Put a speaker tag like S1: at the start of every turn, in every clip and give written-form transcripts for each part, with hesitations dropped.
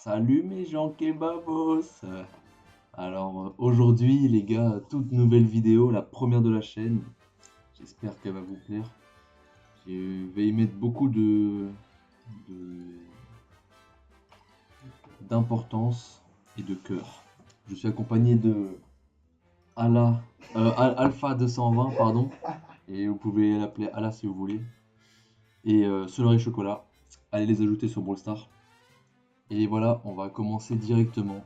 S1: Salut mes gens kebabos! Aujourd'hui les gars, toute nouvelle vidéo, la première de la chaîne. J'espère qu'elle va vous plaire. Je vais y mettre beaucoup de- d'importance et de cœur. Je suis accompagné de Alpha 220, pardon, et vous pouvez l'appeler Ala si vous voulez. Et Soleil et Chocolat, allez les ajouter sur Brawl Stars. Et voilà, on va commencer directement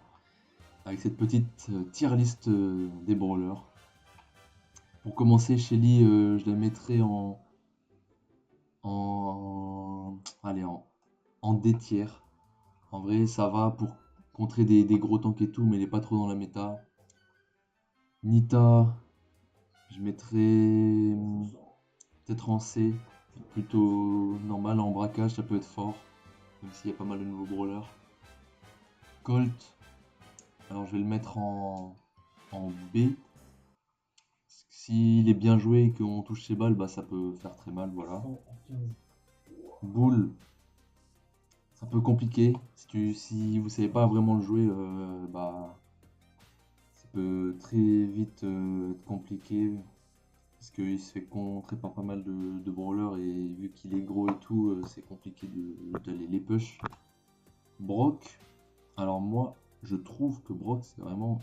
S1: avec cette petite tier list des brawlers. Pour commencer, Shelly, je la mettrai allez, en D tier. En vrai, ça va pour contrer des gros tanks et tout, mais elle est pas trop dans la méta. Nita, je mettrai peut-être en C, plutôt normal. En braquage, ça peut être fort, même s'il y a pas mal de nouveaux brawlers. Colt, alors je vais le mettre en B. S'il est bien joué et qu'on touche ses balles, bah ça peut faire très mal, voilà. Bull, c'est un peu compliqué. Si vous savez pas vraiment le jouer, bah ça peut très vite être compliqué. Parce qu'il se fait contrer par pas mal de brawlers et vu qu'il est gros et tout, c'est compliqué d'aller les push. Brock, alors moi je trouve que Brock c'est vraiment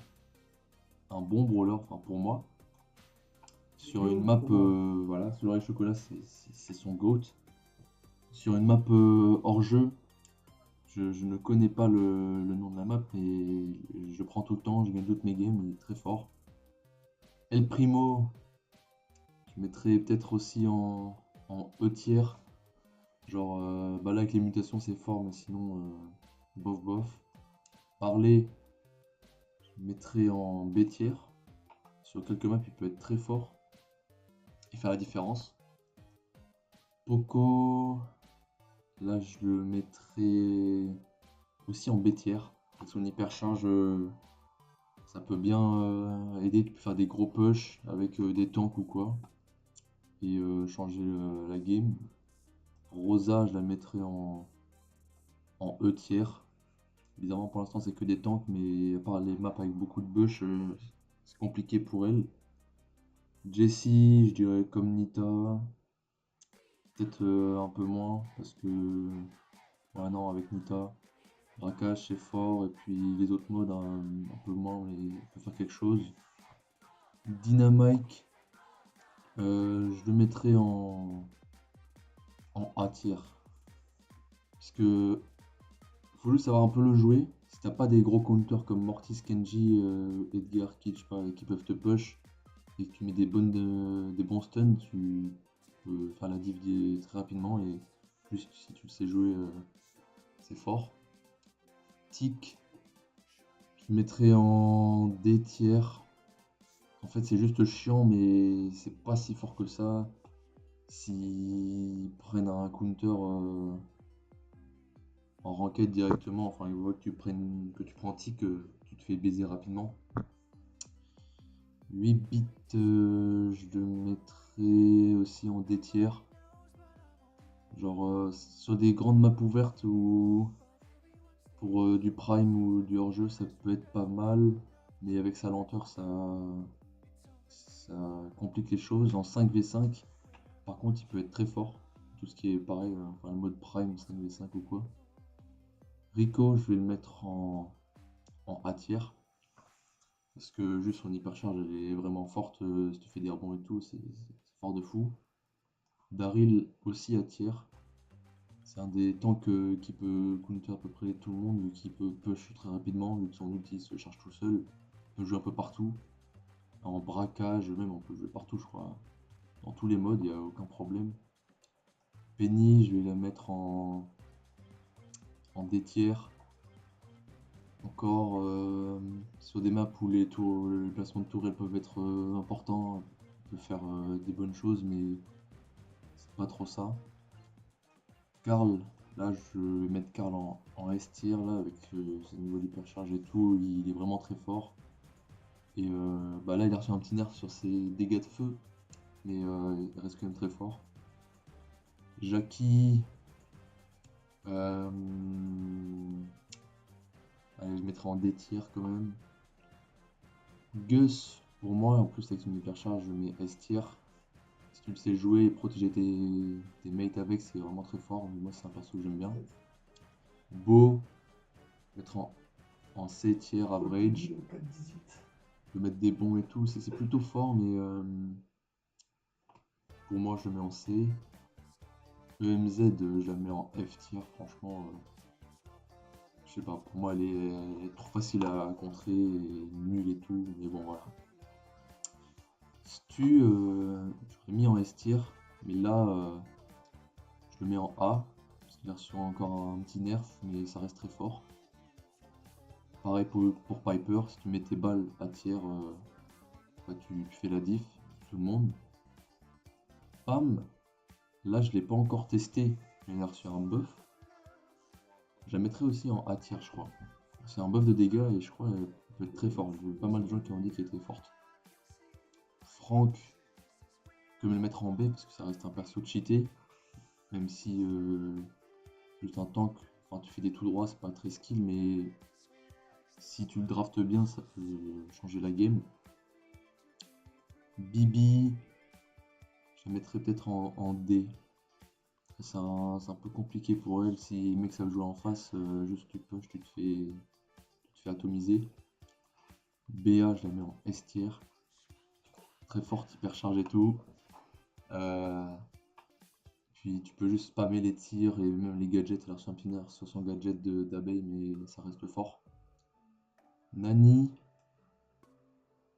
S1: un bon brawler, enfin pour moi. Sur une map, voilà, Soleil et Chocolat c'est son GOAT. Sur une map hors jeu, je ne connais pas le nom de la map, mais je prends tout le temps, je gagne toutes mes games, il est très fort. El Primo, je mettrais peut-être aussi en E tiers. Genre, bah là avec les mutations c'est fort, mais sinon, bof bof. Parler, je mettrais en B tiers. Sur quelques maps, il peut être très fort et faire la différence. Poco, là je le mettrais aussi en B tiers. Avec son hypercharge, ça peut bien aider, tu peux faire des gros push avec des tanks ou quoi, et changer la game. Rosa, je la mettrais en E tiers. Évidemment, pour l'instant, c'est que des tanks, mais à part les maps avec beaucoup de bush, c'est compliqué pour elle. Jessie, je dirais comme Nita, peut-être un peu moins, parce que, ouais, non, avec Nita, braquage c'est fort, et puis les autres modes un peu moins, mais il peut faire quelque chose. Dynamite, je le mettrais en A tier. Parce que faut juste savoir un peu le jouer. Si t'as pas des gros counters comme Mortis, Kenji, Edgar, qui, je sais pas, qui peuvent te push, et que tu mets des bons stuns, tu peux faire la div très rapidement. Et plus si tu le sais jouer, c'est fort. Tick, je le mettrais en D tier. En fait, c'est juste chiant, mais c'est pas si fort que ça. S'ils prennent un counter en ranked directement, enfin ils voient que tu prends tick, tu te fais baiser rapidement. 8 bits, je le mettrai aussi en D tiers. Genre sur des grandes maps ouvertes ou pour du prime ou du hors-jeu, ça peut être pas mal. Mais avec sa lenteur, ça complique les choses. En 5v5, par contre, il peut être très fort. Tout ce qui est pareil, enfin le mode prime 5v5 ou quoi. Rico, je vais le mettre en A tiers. Parce que juste son hypercharge elle est vraiment forte, si tu fais des rebonds et tout, c'est fort de fou. Daryl aussi à tiers. C'est un des tanks qui peut counter à peu près tout le monde, vu qu'il peut push très rapidement, vu que son ulti se charge tout seul. Il peut jouer un peu partout. En braquage, même on peut jouer partout je crois. Dans tous les modes, il n'y a aucun problème. Penny, je vais la mettre en D tiers. Encore sur des maps où les placements de tourelles peuvent être importants, on peut faire des bonnes choses, mais c'est pas trop ça. Karl, là je vais mettre Karl en S tier là avec ses niveaux d'hypercharge et tout, il est vraiment très fort. Et bah là il a reçu un petit nerf sur ses dégâts de feu, mais il reste quand même très fort. Jackie, euh, mettrai en D tier quand même. Gus, pour moi, en plus avec son hypercharge, je mets S tier. Si tu le sais jouer et protéger tes mates avec, c'est vraiment très fort. Moi, c'est un perso que j'aime bien. Beau, mettre en C tier average. De mettre des bons et tout, c'est plutôt fort, mais pour moi, je le mets en C. EMZ, je la mets en F tier, franchement. Je sais pas, pour moi, elle est trop facile à contrer, et nulle et tout, mais bon, voilà. Stu, j'aurais mis en S tier, mais là, je le mets en A, parce qu'il a reçu encore un petit nerf, mais ça reste très fort. Pareil pour Piper, si tu mets tes balles à tier, bah, tu fais la diff, tout le monde. Pam, là je l'ai pas encore testé, mais il a reçu un buff. Je la mettrai aussi en A tier, je crois. C'est un buff de dégâts et je crois qu'elle peut être très forte. J'ai vu pas mal de gens qui ont dit qu'elle était forte. Franck, je peux me le mettre en B parce que ça reste un perso cheaté. Même si juste un tank, enfin tu fais des tout droits, c'est pas très skill, mais si tu le draftes bien, ça peut changer la game. Bibi, je la mettrais peut-être en D. C'est un peu compliqué pour elle. Si les mecs savent jouer en face, juste tu push, tu te fais atomiser. BA, je la mets en S tier. Très forte, hyper charge et tout. Puis tu peux juste spammer les tirs et même les gadgets. Elle a reçu un petit nerf sur son gadget d'abeille, mais ça reste fort. Nani,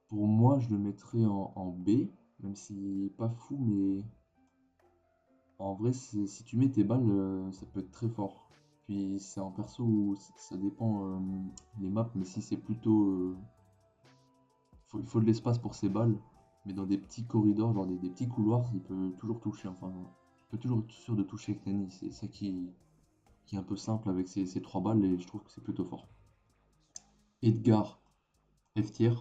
S1: pour moi, je le mettrais en B, même si pas fou, mais en vrai, si tu mets tes balles, ça peut être très fort. Puis c'est un perso où ça dépend les maps, mais si c'est plutôt. Il faut de l'espace pour ses balles, mais dans des petits corridors, genre des petits couloirs, il peut toujours toucher. Enfin, il peut toujours être sûr de toucher avec Nani. C'est ça qui est un peu simple avec ses 3 balles et je trouve que c'est plutôt fort. Edgar, F tier.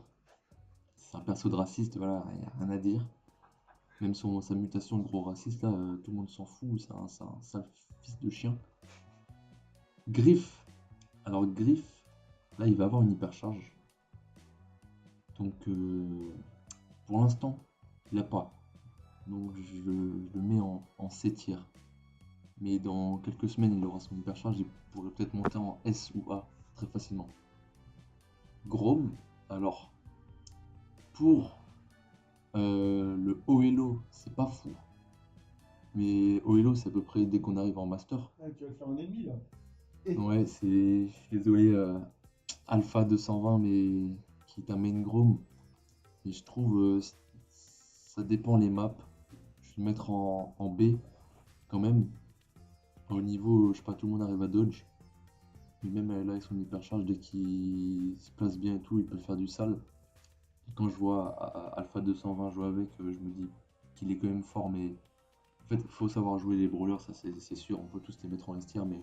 S1: C'est un perso de raciste, voilà, il n'y a rien à dire. Même sa mutation de gros raciste, là, tout le monde s'en fout, c'est un sale fils de chien. Griff. Alors Griff, là il va avoir une hypercharge. Donc pour l'instant, il n'a pas. Donc je le mets en C tier. Mais dans quelques semaines, il aura son hypercharge, il pourrait peut-être monter en S ou A très facilement. Grom, alors pour le Oelo, c'est pas fou. Mais Oelo, c'est à peu près dès qu'on arrive en master.
S2: Ah, tu vas te faire un ennemi là.
S1: Ouais, je suis désolé, Alpha 220, mais qui est un main Grom. Et je trouve, ça dépend les maps. Je vais le mettre en B quand même. Au niveau, je sais pas, tout le monde arrive à dodge. Mais même là, avec son hypercharge, dès qu'il se place bien et tout, il peut faire du sale. Et quand je vois Alpha 220 jouer avec, je me dis qu'il est quand même fort, mais en fait, il faut savoir jouer les brawlers, ça c'est sûr. On peut tous les mettre en S tier, mais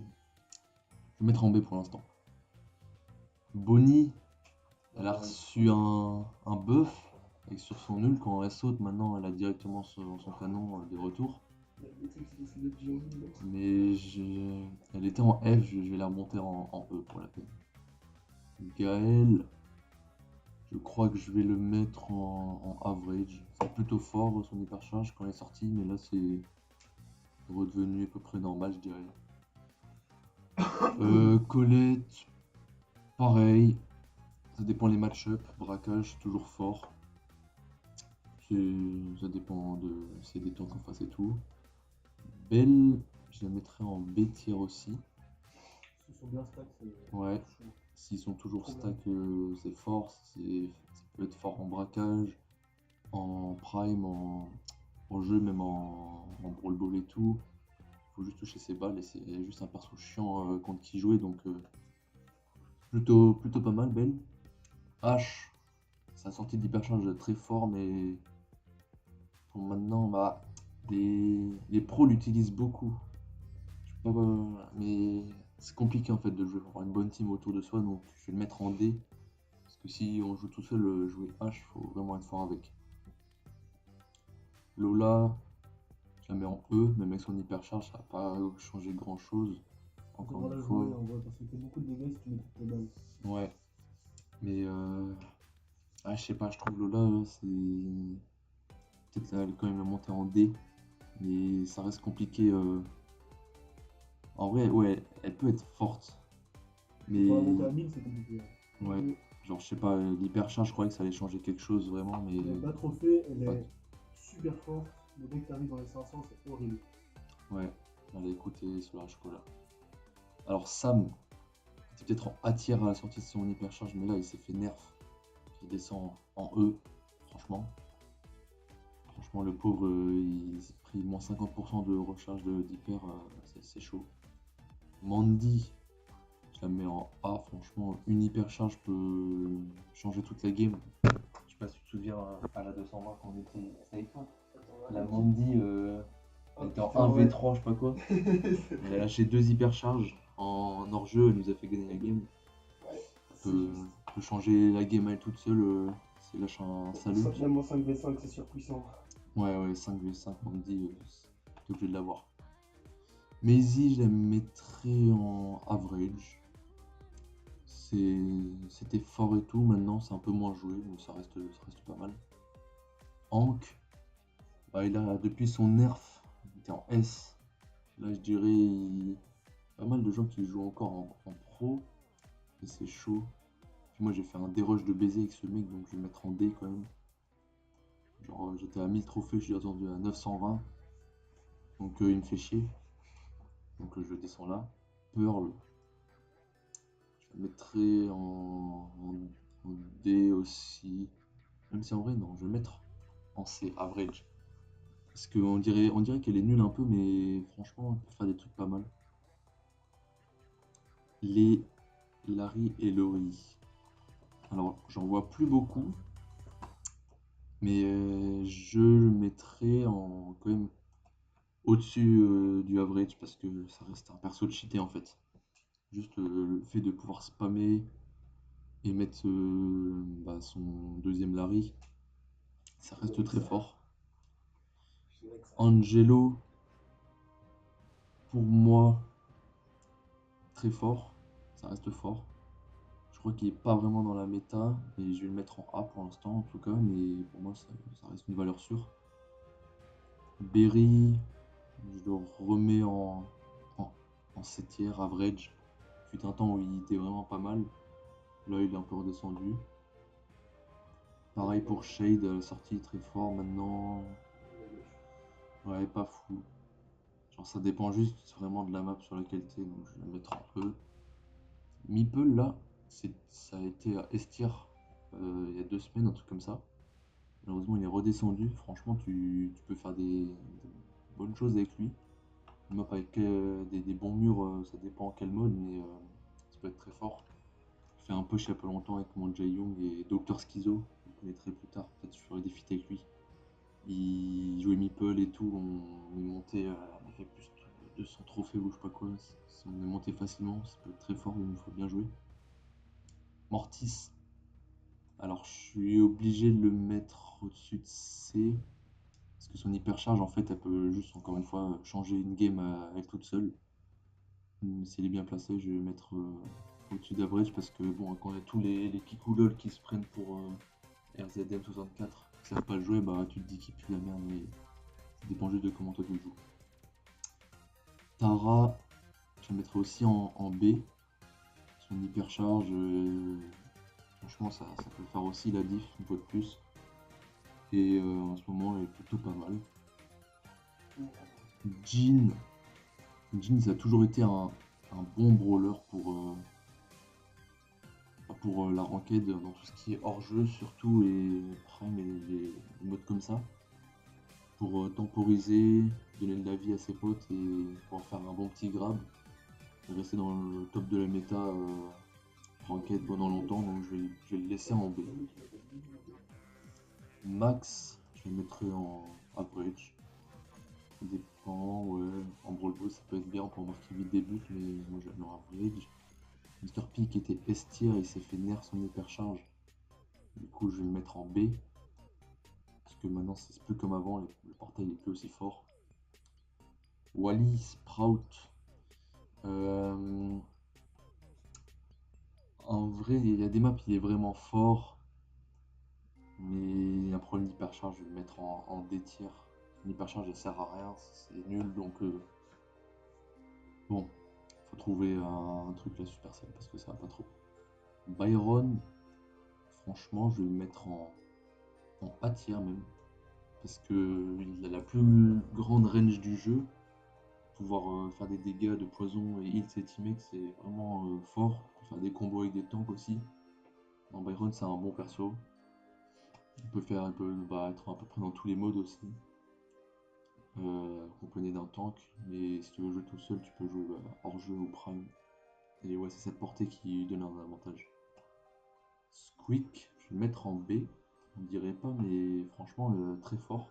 S1: je vais mettre en B pour l'instant. Bonnie, elle a reçu un buff avec sur son ult quand elle saute. Maintenant, elle a directement son canon de retour. Mais elle était en F, je vais la remonter en E pour la peine. Gaël, je crois que je vais le mettre en average. C'est plutôt fort son hypercharge quand elle est sortie, mais là c'est redevenu à peu près normal, je dirais. Colette, pareil. Ça dépend les match-up. Braquage, toujours fort. Ça dépend de ses détentes en face et tout. Belle, je la mettrai en B tier aussi.
S2: S'ils sont bien stack, c'est.
S1: Ouais. S'ils sont toujours stack, c'est fort. Ça peut être fort en braquage, en prime, en jeu, même en brawl ball et tout. Faut juste toucher ses balles et c'est juste un perso chiant contre qui jouer. Donc plutôt pas mal, Belle. H, sa sortie d'hypercharge très fort, mais pour maintenant, bah, les pros l'utilisent beaucoup. Je sais pas, mais c'est compliqué en fait de jouer. Faut avoir une bonne team autour de soi, donc je vais le mettre en D. Parce que si on joue tout seul, jouer H, faut vraiment être fort avec. Lola, je la mets en E, même avec son hypercharge, ça n'a pas changé grand chose. Encore une fois.
S2: On voit parce que tu fais beaucoup de dégâts si tu mets toutes tes balles.
S1: Ouais. je sais pas, je trouve Lola, c'est peut-être quand même la montée en D, mais ça reste compliqué. En vrai, ouais, elle peut être forte, mais
S2: Pour la montée à 1000, c'est compliqué.
S1: ouais, genre je sais pas, l'hypercharge, je croyais que ça allait changer quelque chose vraiment, mais
S2: Elle n'a pas trop fait, elle
S1: pas-
S2: est super forte, mais dès que tu arrives dans les 500, c'est horrible.
S1: ouais, j'allais écouter sur la chocolat. Alors Sam, était peut-être en A tier à la sortie de son hypercharge, mais là il s'est fait nerf. Il descend en E, franchement. Franchement, le pauvre, il s'est pris moins 50% de recharge d'hyper, c'est chaud. Mandy, je la mets en A, franchement, une hypercharge peut changer toute la game. Je sais pas si tu te souviens à la 220 quand on était avec toi. La Mandy, elle était en 1v3, je sais pas quoi. Elle a lâché deux hypercharges en hors-jeu, elle nous a fait gagner la game. Peut changer la game à elle toute seule, si elle lâche un salut.
S2: Même en 5v5, c'est surpuissant.
S1: Ouais, 5v5, on me dit, t'es obligé de l'avoir. Maisie, je la mettrais en average. C'était fort et tout, maintenant c'est un peu moins joué, mais ça reste pas mal. Hank, bah, depuis son nerf, il était en S. Là, je dirais, pas mal de gens qui jouent encore en pro, et c'est chaud. Puis moi, j'ai fait un dérush de baiser avec ce mec, donc je vais le mettre en D quand même. Genre, j'étais à 1000 trophées, je suis attendu à 920. Donc, il me fait chier. Donc, je descends là. Pearl, je le mettrai en D aussi. Même si en vrai, non, je vais le mettre en C, average. Parce on dirait qu'elle est nulle un peu, mais franchement, elle peut faire des trucs pas mal. Les Larry et Laurie. Alors, j'en vois plus beaucoup, mais je le mettrai quand même au-dessus du average parce que ça reste un perso de cheaté en fait. Juste le fait de pouvoir spammer et mettre son deuxième Larry, ça reste très fort. Angelo, pour moi, très fort, ça reste fort. Je crois qu'il est pas vraiment dans la méta, et je vais le mettre en A pour l'instant en tout cas, mais pour moi ça reste une valeur sûre. Berry, je le remets en 7 tiers, average. Fut un temps où il était vraiment pas mal, là il est un peu redescendu. Pareil pour Shade, à la sortie très fort, maintenant, ouais, pas fou. Genre ça dépend juste vraiment de la map sur laquelle t'es, donc je vais le mettre en E. Meeple là, ça a été à S-tier il y a 2 semaines, un truc comme ça. Malheureusement il est redescendu, franchement tu peux faire des bonnes choses avec lui. Une map avec des bons murs, ça dépend en quel mode, mais ça peut être très fort. J'ai fait un push il y a pas longtemps avec mon Jae Young et Dr Schizo, vous le connaîtrez plus tard, peut-être je ferai des feats avec lui. Il jouait Meeple et tout, on est monté, on a fait plus de 200 trophées ou je sais pas quoi. Si on est monté facilement, ça peut être très fort, donc il faut bien jouer. Mortis, alors je suis obligé de le mettre au-dessus de C, parce que son hypercharge en fait elle peut juste encore une fois changer une game à elle toute seule. Si elle est bien placée, je vais le mettre au-dessus d'average parce que bon, quand il y a tous les Kikoulol qui se prennent pour RZM64 qui savent pas le jouer, bah tu te dis qu'il pue la merde, mais ça dépend juste de comment toi tu le joues. Tara, je la mettrai aussi en B. Son hypercharge, franchement, ça peut faire aussi la diff une fois de plus. Et en ce moment, elle est plutôt pas mal. Jhin, ça a toujours été un bon brawler pour la ranked dans tout ce qui est hors-jeu, surtout, et prime et les modes comme ça. Pour temporiser, donner de la vie à ses potes et pouvoir faire un bon petit grab. Et rester dans le top de la méta ranked pendant longtemps, donc je vais le laisser en B. Max, je le mettrai en average. Ça dépend, ouais. En Brawl Ball, ça peut être bien pour marquer vite des buts, mais moi je le mets en average. Mr. P qui était S tier, il s'est fait nerf son hypercharge. Du coup, je vais le mettre en B. Parce que maintenant, c'est plus comme avant, le portail est plus aussi fort. Wally, Sprout. En vrai, il y a des maps, il est vraiment fort. Mais un problème d'hypercharge, je vais le mettre en D tier. L'hypercharge, elle sert à rien, c'est nul, donc bon, faut trouver un truc là Supercell parce que ça va pas trop. Byron, franchement, je vais le mettre en A tier même, parce que il a la plus grande range du jeu. Pouvoir faire des dégâts de poison et heal ses teammates, c'est vraiment fort. Faire des combos avec des tanks aussi. Non, Byron, c'est un bon perso. Il peut être à peu près dans tous les modes aussi. Accompagné d'un tank, mais si tu veux jouer tout seul, tu peux jouer hors jeu ou prime. Et ouais, c'est cette portée qui lui donne un avantage. Squeak, je vais le mettre en B. On dirait pas, mais franchement, très fort.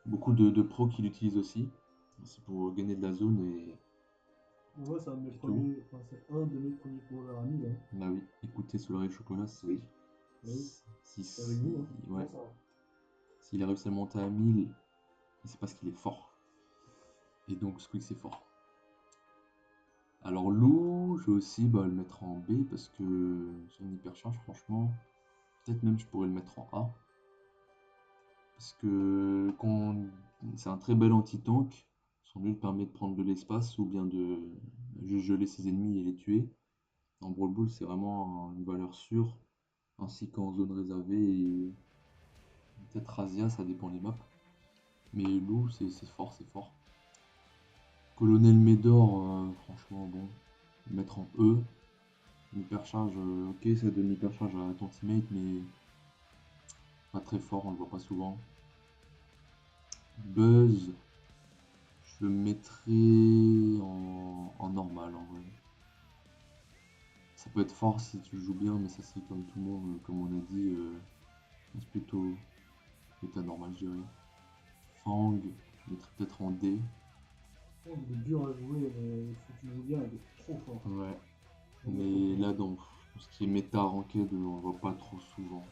S1: Beaucoup de pros qui l'utilisent aussi. C'est pour gagner de la zone
S2: Moi, c'est un de mes
S1: et tout.
S2: premiers, enfin, c'est un de mes premiers coureurs amis, hein.
S1: Bah oui, écoutez Solar et Chocolat, c'est.
S2: Oui. Oui, c'est avec vous, hein.
S1: Ouais,
S2: Comment ça?
S1: s'il a réussi à monter à 1000, c'est parce qu'il est fort. Et donc Squeak c'est fort. Alors Lou, je vais aussi le mettre en B parce que son hypercharge, franchement, peut-être même je pourrais le mettre en A. Parce que c'est un très bel anti-tank. Son ult permet de prendre de l'espace ou bien de juste geler ses ennemis et les tuer. En Brawl Ball, c'est vraiment une valeur sûre, ainsi qu'en zone réservée et peut-être Razia, ça dépend des maps. Mais Lou, c'est fort, c'est fort. Colonel Médor, franchement, bon, mettre en E. Hypercharge, ok, ça donne hypercharge à ton teammate, mais pas très fort, on le voit pas souvent. Buzz, je le mettrais en normal en vrai. Ça peut être fort si tu joues bien, mais ça c'est comme tout le monde, comme on a dit, c'est plutôt état normal, je dirais. Fang, je mettrais peut-être en D.
S2: Oh, il est dur à jouer, mais si tu joues bien, il est trop fort.
S1: Ouais,
S2: Vraiment trop
S1: mais
S2: fort.
S1: là dans tout ce qui est méta ranked, on le voit pas trop souvent.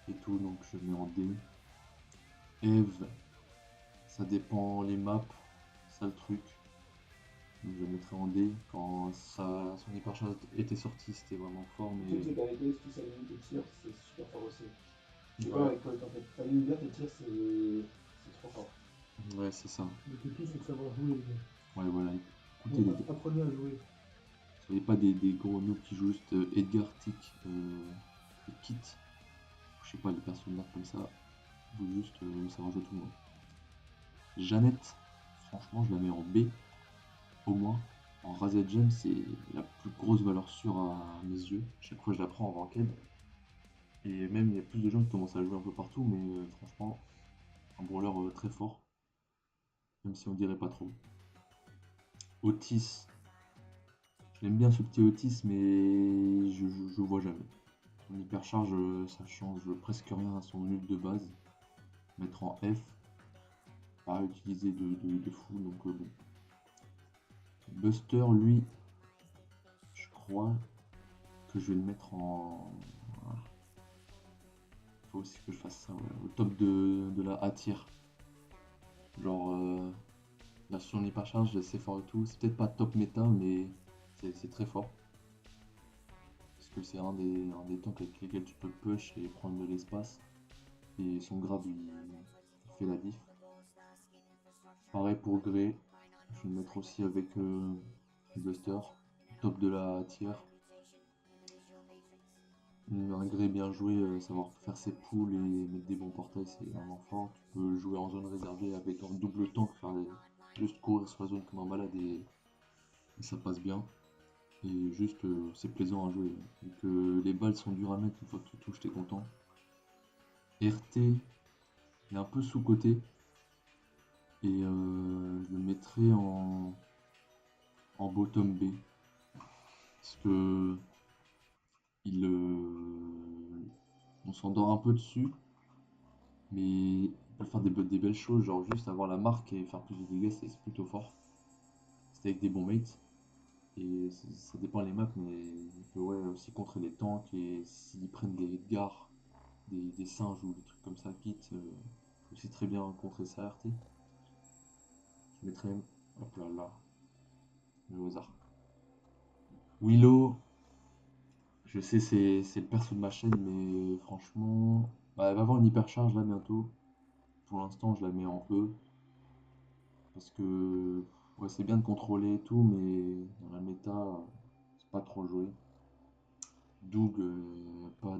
S1: Et tout, donc je le mets en D. Eve, ça dépend les maps, c'est ça le truc. Donc je le mettrai en D. Quand son hypercharge était sorti, c'était vraiment fort, mais
S2: Toutes les qualités, si tu s'alignes tes tirs, c'est super fort aussi. C'est comme
S1: ouais,
S2: avec Colt en fait. T'alignes bien tes tirs, c'est trop fort.
S1: ouais, c'est ça.
S2: Le tout, c'est de savoir jouer, les gars.
S1: Ouais, voilà. Écoutez,
S2: Bon, apprenez à jouer.
S1: soyez pas des gros noobs qui jouent juste Edgar, Tick et Kit. Je sais pas, les personnages comme ça. Vous juste savoir jouer tout le monde. Jeannette, franchement, je la mets en B, au moins. En Razed Gem, c'est la plus grosse valeur sûre à mes yeux. Chaque fois, je la prends en ranked. Et même, il y a plus de gens qui commencent à jouer un peu partout, mais franchement, un brawler très fort, même si on dirait pas trop. Otis, j'aime bien ce petit Otis, mais je vois jamais. Son hypercharge, ça change presque rien à son ult de base. Mettre en F, pas utiliser de fou, donc bon. Buster, lui, je crois que je vais le mettre en. Ah, faut aussi que je fasse ça, ouais, au top de la A tier. Genre, là, son hypercharge, c'est fort et tout. C'est peut-être pas top méta, mais c'est très fort. Parce que c'est un des tanks avec lesquels tu peux push et prendre de l'espace. Et son grab, il fait la diff. Pareil pour Grey. Je vais le mettre aussi avec Buster. Top de la tier. Un Grey bien joué, savoir faire ses pulls et mettre des bons portails, c'est vraiment fort. Tu peux jouer en zone réservée avec un double tank, juste courir sur la zone comme un malade et ça passe bien. Et juste, c'est plaisant à jouer. Et que les balles sont dures à mettre une fois que tu touches, t'es content. RT, il est un peu sous-coté. Et je le mettrai en bottom B. Parce que on s'endort un peu dessus. Mais il peut faire des belles choses. Genre juste avoir la marque et faire plus de dégâts, c'est plutôt fort. C'est avec des bons mates. Et ça dépend les maps, mais il peut ouais, aussi contrer les tanks. Et s'ils prennent des Edgar, des singes ou des trucs comme ça, quitte, aussi très bien contrer ça RT. Je mettrais même, hop là, le hasard. Willow, Je sais, c'est le perso de ma chaîne, mais franchement, bah, elle va avoir une hypercharge là bientôt. Pour l'instant, je la mets en E. Parce que ouais, c'est bien de contrôler et tout, mais dans la méta, c'est pas trop joué. Doug, pas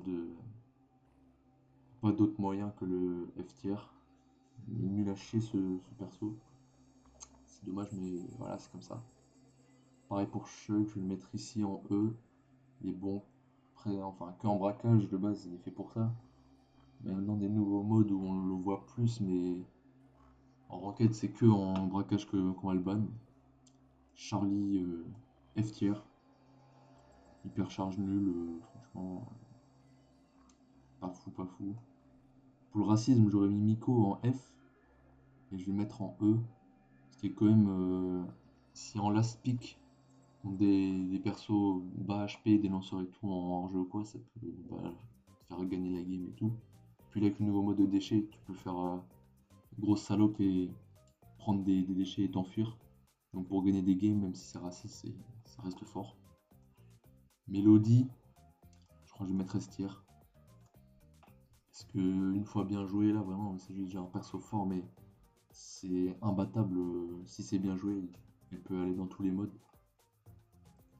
S1: d'autre moyen que le F tier. Il est nul à chier ce perso. C'est dommage, mais voilà, c'est comme ça. Pareil pour Shug, je vais le mettre ici en E. Il est bon, enfin, que en braquage de base, il est fait pour ça. Maintenant, des nouveaux modes où on le voit plus, mais en ranked, c'est que en braquage qu'on va le ban. Charlie F tier, hypercharge nul, franchement, pas fou, pas fou. Pour le racisme, j'aurais mis Miko en F et je vais le mettre en E. Ce qui est quand même, si en last pick, contre des persos bas HP, des lanceurs et tout en hors-jeu ou quoi, ça peut bah, te faire gagner la game et tout. Puis là, avec le nouveau mode de déchets, tu peux faire grosse salope et prendre des déchets et t'enfuir. Donc pour gagner des games, même si c'est raciste, ça reste fort. Mélodie, je crois que je vais mettre S tier. Parce que une fois bien joué, là vraiment, c'est juste un perso fort, mais c'est imbattable. Si c'est bien joué, il peut aller dans tous les modes.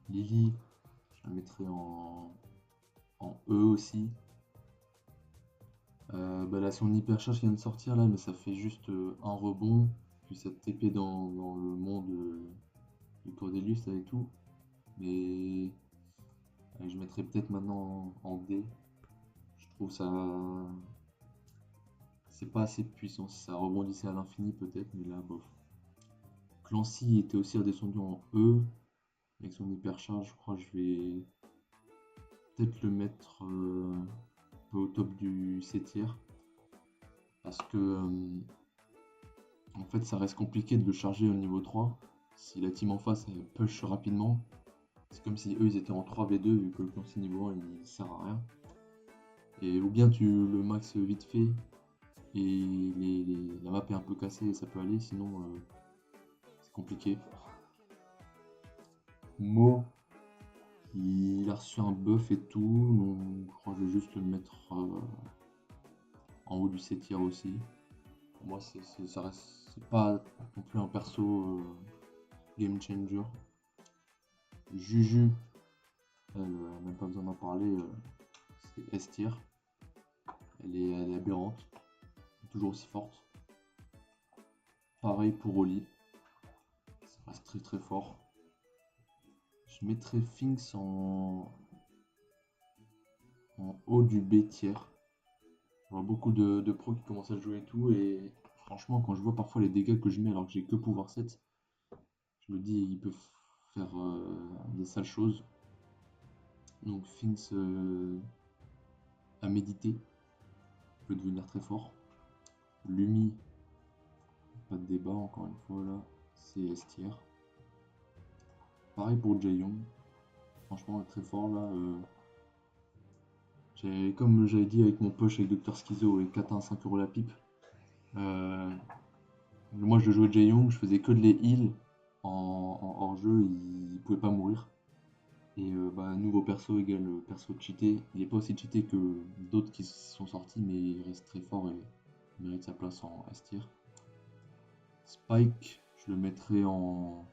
S1: Lily, je la mettrai en E aussi. Bah là, son hypercharge qui vient de sortir là, mais ça fait juste un rebond, puis ça TP dans le monde du Cordelius là et tout. Mais je mettrais peut-être maintenant en D. Je trouve ça. C'est pas assez puissant. Si ça rebondissait à l'infini peut-être, mais là, bof. Clancy était aussi redescendu en E. Avec son hypercharge, je crois que je vais peut-être le mettre un peu au top du C tier. Parce que en fait ça reste compliqué de le charger au niveau 3. Si la team en face elle push rapidement, c'est comme si eux ils étaient en 3v2 vu que le Clancy niveau 1 il sert à rien. Et ou bien tu le max vite fait et la map est un peu cassée et ça peut aller, sinon c'est compliqué. Mo, il a reçu un buff et tout, donc je crois que je vais juste le mettre en haut du C tier aussi. Pour moi, ça reste, c'est pas non plus un perso game changer. Juju, même pas besoin d'en parler, c'est S tier. Elle est aberrante, toujours aussi forte. Pareil pour Oli, ça reste très très fort. Je mettrais Finks en haut du B tier. Je vois beaucoup de pros qui commencent à jouer et tout, et franchement, quand je vois parfois les dégâts que je mets alors que j'ai que pouvoir 7, je me dis ils peuvent faire des sales choses. Donc Finks à méditer, peut devenir très fort. Lumi, pas de débat encore une fois là, c'est S tier. Pareil pour Jaeyoung, franchement très fort là. Comme j'avais dit avec mon push avec Dr Schizo et Katin 5€ la pipe, moi je jouais Jaeyoung, je faisais que de les heal en hors-jeu, il pouvait pas mourir. Et bah, nouveau perso égale perso cheaté. Il est pas aussi cheaté que d'autres qui sont sortis, mais il reste très fort et il mérite sa place en S tier. Spike, je le mettrai en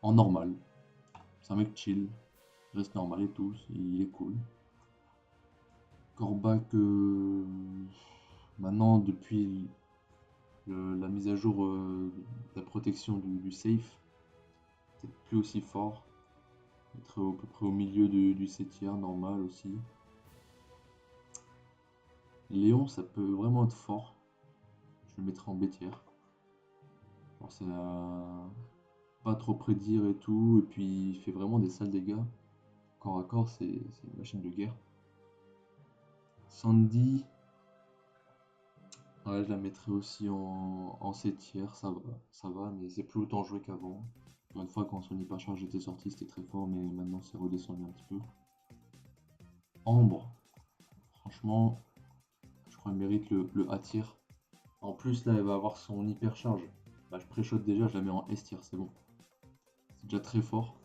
S1: normal. C'est un mec chill, il reste normal et tout, il est cool. Corbac, maintenant depuis la mise à jour de la protection du safe, peut-être plus aussi fort. Être à peu près au milieu du C tier, normal aussi. Léon, ça peut vraiment être fort. Je le mettrai en B tier. Alors c'est pas trop prédire et tout, et puis il fait vraiment des sales dégâts. Corps à corps, c'est une machine de guerre. Sandy, ouais, je la mettrai aussi en C tier, ça va, mais c'est plus autant joué qu'avant. Encore une fois, quand son hypercharge était sorti, c'était très fort, mais maintenant c'est redescendu un petit peu. Ambre, franchement, je crois qu'elle mérite le A tier. En plus, là, elle va avoir son hypercharge. Bah, je pré-shot déjà, je la mets en S tier, c'est bon. C'est déjà très fort.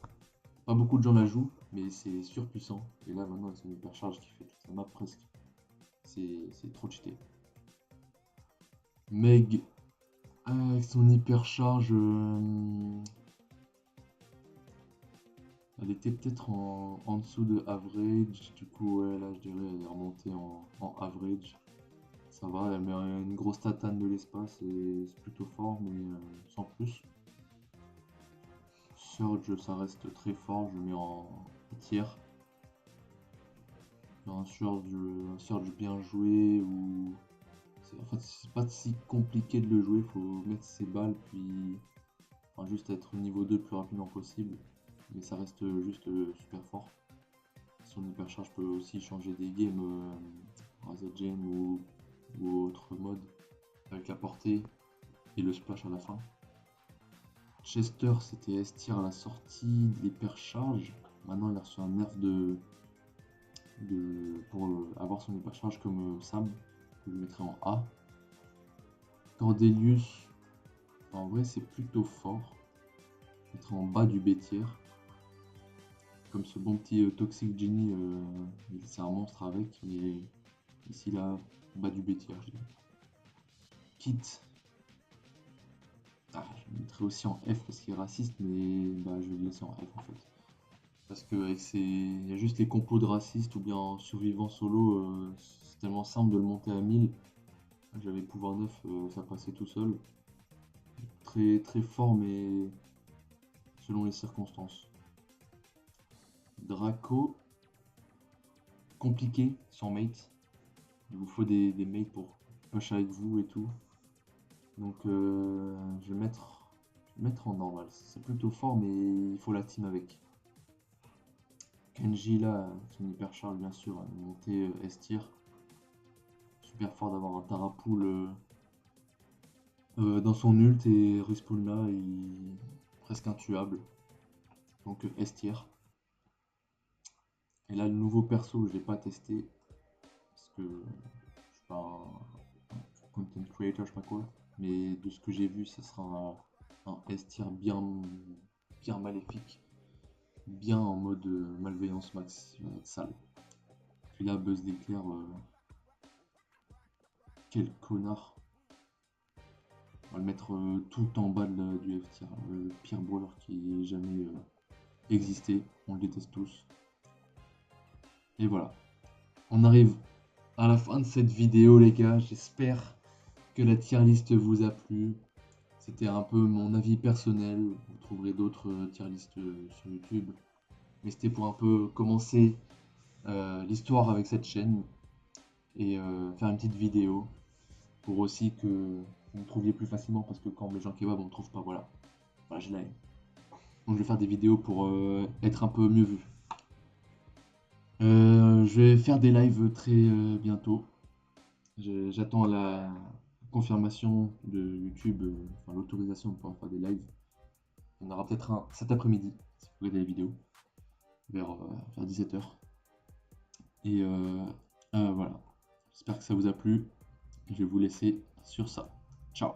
S1: Pas beaucoup de gens la jouent. mais c'est surpuissant. Et là maintenant avec son hypercharge qui fait toute sa map presque, c'est trop cheaté. Meg avec son hypercharge, elle était peut-être en dessous de average, du coup ouais, là je dirais elle est remontée en average. Ça va, elle met une grosse tatane de l'espace et c'est plutôt fort, mais sans plus. Surge, ça reste très fort, je le mets en tiers. Un surge bien joué, ou en fait c'est pas si compliqué de le jouer, faut mettre ses balles puis enfin, juste être au niveau 2 le plus rapidement possible, mais ça reste juste super fort. Son hypercharge peut aussi changer des games en Z-Gen ou autre mode avec la portée et le splash à la fin. Chester, c'était S-tier à la sortie de l'hypercharge. Maintenant il a reçu un nerf pour avoir son hypercharge comme Sam, que je mettrai en A. Cordelius, en vrai c'est plutôt fort. Je mettrai en bas du B tier. Comme ce bon petit Toxic Genie, c'est un monstre avec, mais ici là, bas du B tier, je dirais. Kit, je le mettrai aussi en F parce qu'il est raciste, mais bah, je vais le laisser en F en fait. Parce que il y a juste les compos de racistes ou bien en survivant solo, c'est tellement simple de le monter à 1000. J'avais pouvoir 9, ça passait tout seul. Très très fort, mais selon les circonstances. Draco, compliqué sans mate. Il vous faut des mates pour push avec vous et tout. Donc je vais mettre en normal. C'est plutôt fort, mais il faut la team avec. Kenji là, son hypercharge bien sûr, monté S tier. Super fort d'avoir un Tarapool dans son ult et respawn là, il presque intuable. Donc S tier. Et là le nouveau perso je l'ai pas testé parce que je suis pas un content creator, je sais pas quoi. Mais de ce que j'ai vu, ça sera un S tier bien maléfique. Bien en mode malveillance max, il va être sale. Puis là, Buzz d'éclair, quel connard. On va le mettre tout en bas du F tier, le pire brawler qui ait jamais existé. On le déteste tous. Et voilà. On arrive à la fin de cette vidéo, les gars. J'espère que la tier list vous a plu. C'était un peu mon avis personnel. Vous trouverez d'autres tier list sur YouTube. Mais c'était pour un peu commencer l'histoire avec cette chaîne et faire une petite vidéo pour aussi que vous me trouviez plus facilement, parce que quand les gens kebab on ne trouve pas, voilà. Voilà, je l'ai. Donc je vais faire des vidéos pour être un peu mieux vu. Je vais faire des lives très bientôt. J'attends la confirmation de YouTube, enfin l'autorisation de pouvoir faire des lives. On aura peut-être un cet après-midi, si vous regardez les vidéos, vers 17h. Et voilà. J'espère que ça vous a plu. Je vais vous laisser sur ça. Ciao.